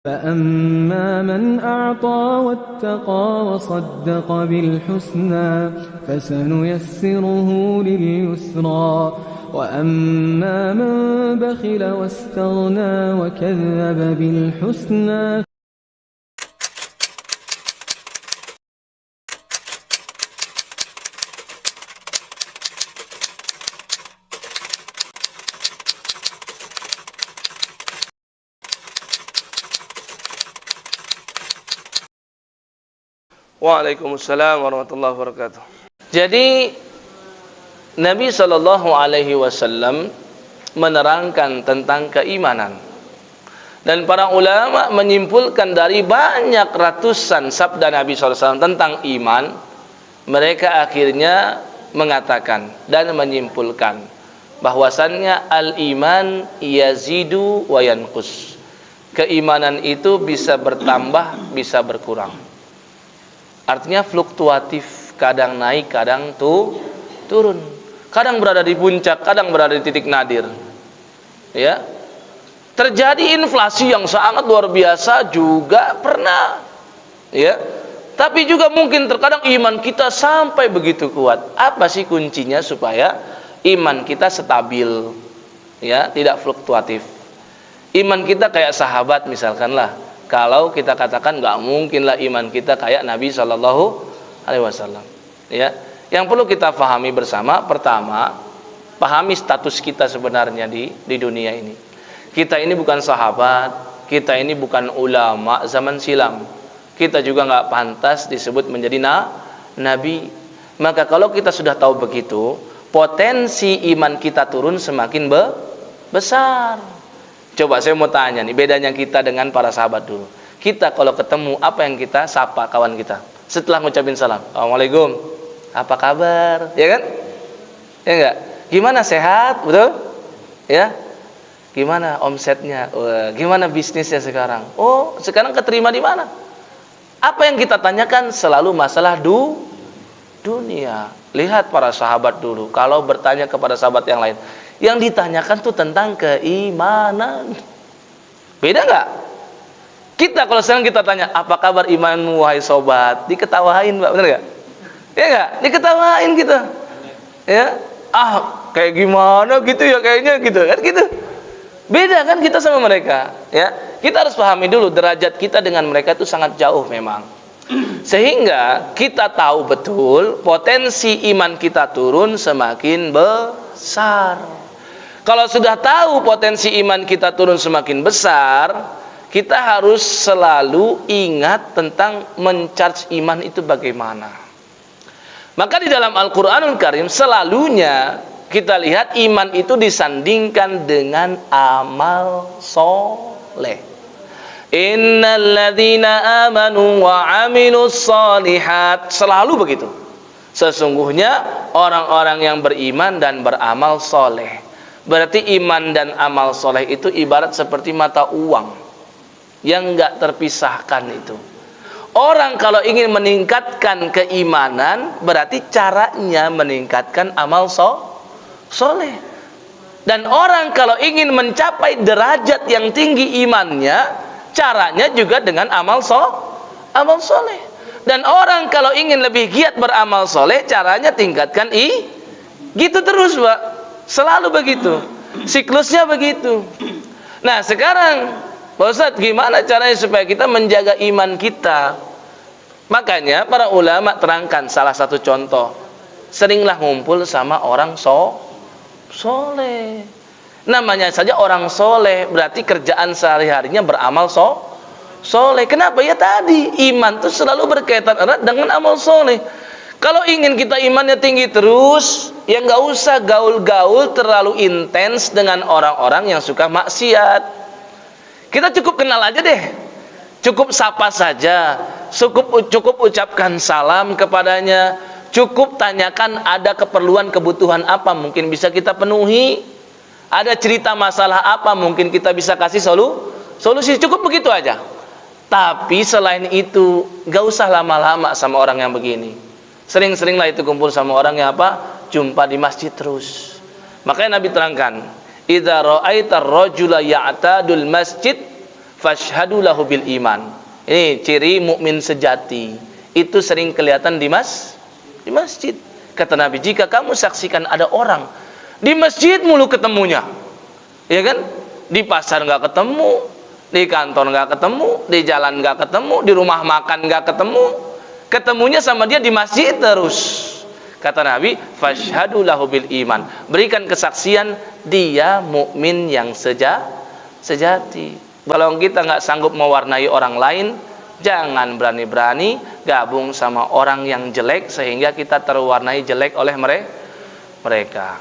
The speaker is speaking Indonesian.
فأما من أعطى واتقى وصدق بالحسنى فسنيسره لليسرى وأما من بخل واستغنى وكذب بالحسنى. Waalaikumsalam warahmatullahi wabarakatuh. Jadi Nabi Shallallahu Alaihi Wasallam menerangkan tentang keimanan, dan para ulama menyimpulkan dari banyak ratusan sabda Nabi SAW tentang iman, mereka akhirnya mengatakan dan menyimpulkan bahwasannya al-iman yazidu wa yanqus. Keimanan itu bisa bertambah, bisa berkurang. Artinya fluktuatif, kadang naik, kadang turun. Kadang berada di puncak, kadang berada di titik nadir. Ya. Terjadi inflasi yang sangat luar biasa juga pernah. Ya. Tapi juga mungkin terkadang iman kita sampai begitu kuat. Apa sih kuncinya supaya iman kita stabil? Ya, tidak fluktuatif. Iman kita kayak sahabat misalkanlah. Kalau kita katakan nggak mungkinlah iman kita kayak Nabi Shallallahu Alaihi Wasallam. Ya, yang perlu kita pahami bersama, pertama, pahami status kita sebenarnya di dunia ini. Kita ini bukan sahabat, kita ini bukan ulama zaman silam. Kita juga nggak pantas disebut menjadi nabi. Maka kalau kita sudah tahu begitu, potensi iman kita turun semakin besar. Coba saya mau tanya nih, bedanya kita dengan para sahabat dulu. Kita kalau ketemu, apa yang kita sapa kawan kita? Setelah ngucapin salam, Assalamualaikum, apa kabar? Ya kan? Ya enggak? Gimana, sehat? Betul? Ya? Gimana omsetnya? Gimana bisnisnya sekarang? Oh, sekarang keterima di mana? Apa yang kita tanyakan selalu masalah dunia. Lihat para sahabat dulu, kalau bertanya kepada sahabat yang lain, yang ditanyakan tuh tentang keimanan. Beda nggak? Kita kalau sekarang kita tanya, apa kabar imanmu wahai sobat? Diketawain, Mbak, bener nggak? Ya nggak? Diketawain kita. Ya, kayak gimana gitu ya kayaknya gitu kan gitu. Beda kan kita sama mereka. Ya, kita harus pahami dulu derajat kita dengan mereka itu sangat jauh memang. Sehingga kita tahu betul potensi iman kita turun semakin besar. Kalau sudah tahu potensi iman kita turun semakin besar, kita harus selalu ingat tentang mencharge iman itu bagaimana. Maka di dalam Al-Quranul Karim selalunya kita lihat iman itu disandingkan dengan amal soleh. Innal ladzina amanu wa amilus solihat, selalu begitu. Sesungguhnya orang-orang yang beriman dan beramal soleh. Berarti iman dan amal soleh itu ibarat seperti mata uang yang enggak terpisahkan itu. Orang kalau ingin meningkatkan keimanan, berarti caranya meningkatkan amal soleh. Dan orang kalau ingin mencapai derajat yang tinggi imannya, caranya juga dengan amal soleh. Dan orang kalau ingin lebih giat beramal soleh, caranya tingkatkan gitu terus, Pak. Selalu begitu. Siklusnya begitu. Nah sekarang, Pak Ustadz, gimana caranya supaya kita menjaga iman kita? Makanya para ulama terangkan salah satu contoh. Seringlah ngumpul sama orang soleh. Namanya saja orang soleh, berarti kerjaan sehari-harinya beramal soleh. Kenapa? Ya tadi, iman itu selalu berkaitan erat dengan amal soleh. Kalau ingin kita imannya tinggi terus, ya nggak usah gaul-gaul terlalu intens dengan orang-orang yang suka maksiat. Kita cukup kenal aja deh, cukup sapa saja, cukup ucapkan salam kepadanya, cukup tanyakan ada keperluan kebutuhan apa mungkin bisa kita penuhi. Ada cerita masalah apa mungkin kita bisa kasih solusi, cukup begitu aja. Tapi selain itu gak usah lama-lama sama orang yang begini. Sering-seringlah itu kumpul sama orang yang apa? Jumpa di masjid terus. Makanya Nabi terangkan, idza ra'aitar rajula ya'tadul masjid fashhadu lahu bil iman. Ini ciri mukmin sejati. Itu sering kelihatan di masjid. Kata Nabi, jika kamu saksikan ada orang di masjid mulu ketemunya, ya kan? Di pasar nggak ketemu, di kantor nggak ketemu, di jalan nggak ketemu, di rumah makan nggak ketemu, ketemunya sama dia di masjid terus. Kata Nabi, fashhadu lahu bil iman. Berikan kesaksian dia mukmin yang sejati. Kalau kita nggak sanggup mewarnai orang lain, jangan berani-berani gabung sama orang yang jelek sehingga kita terwarnai jelek oleh mereka.